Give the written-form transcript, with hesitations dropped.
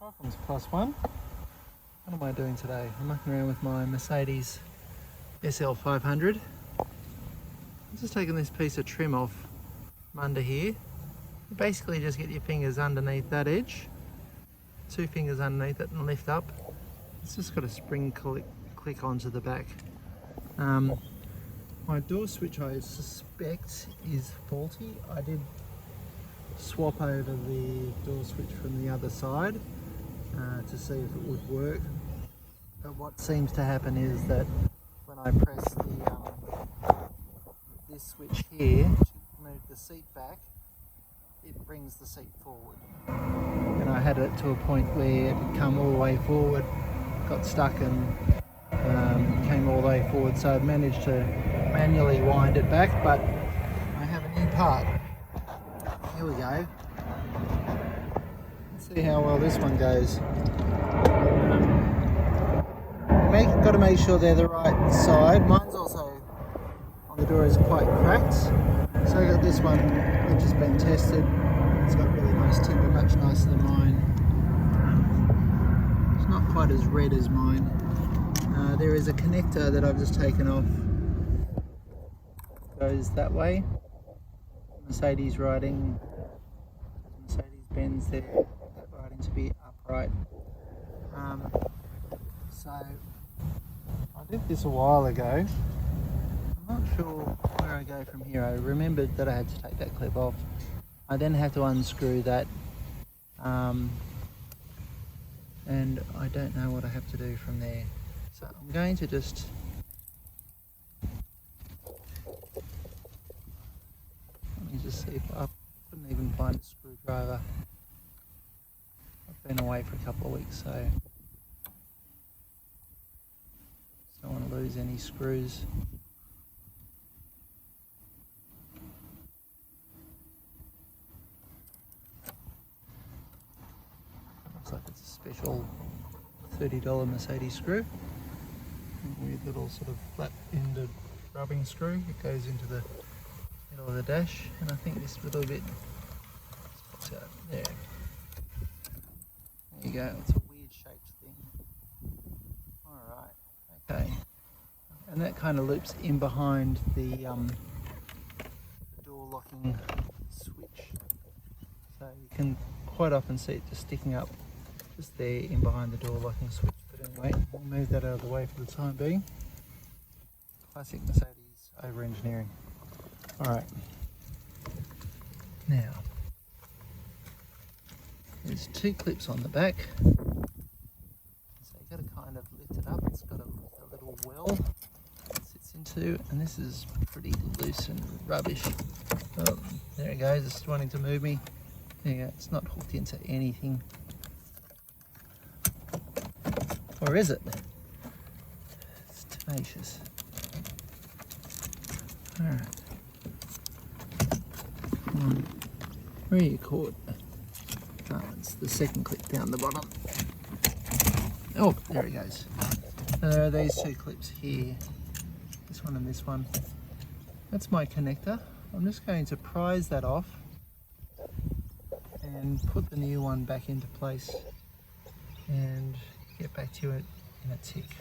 Welcome to Class 1. What am I doing today? I'm mucking around with my Mercedes SL500. I'm just taking this piece of trim off from under here. You basically just get your fingers underneath that edge, 2 fingers underneath it, and lift up. It's just got a spring click onto the back. My door switch, I suspect, is faulty. I did swap over the door switch from the other side to see if it would work, but what seems to happen is that when I press this switch here to move the seat back, it brings the seat forward, and I had it to a point where it had come all the way forward, got stuck and came all the way forward, so I managed to manually wind it back, but I have a new part. Here we go. Let's see how well this one goes. Got to make sure they're the right side. Mine's also on the door is quite cracked. So I got this one which has been tested. It's got really nice timber, much nicer than mine. It's not quite as red as mine. There is a connector that I've just taken off. Goes that way. Mercedes writing, Mercedes Benz there, that writing to be upright. So I did this a while ago. I'm not sure where I go from here. I remembered that I had to take that clip off. I then had to unscrew that, and I don't know what I have to do from there. So I'm going to just see if I couldn't even find a screwdriver. I've been away for a couple of weeks, so don't want to lose any screws. Looks like it's a special $30 Mercedes screw. Weird little sort of flat-ended rubbing screw. It goes into the middle of the dash, and I think this little bit pops out there. There you go. It's a weird shaped thing. Alright, okay. And that kind of loops in behind the door locking switch. So you can quite often see it just sticking up just there in behind the door locking switch. But anyway, we'll move that out of the way for the time being. Classic Mercedes over engineering. Alright, now there's 2 clips on the back, so you've got to kind of lift it up. It's got a little well it sits into, and this is pretty loose and rubbish. There it goes, it's wanting to move me. There you go, it's not hooked into anything. Or is it? It's tenacious. Alright. Where are you caught? Oh, it's the second clip down the bottom. Oh, there it goes. There are these 2 clips here. This one and this one. That's my connector. I'm just going to prise that off and put the new one back into place and get back to it in a tick.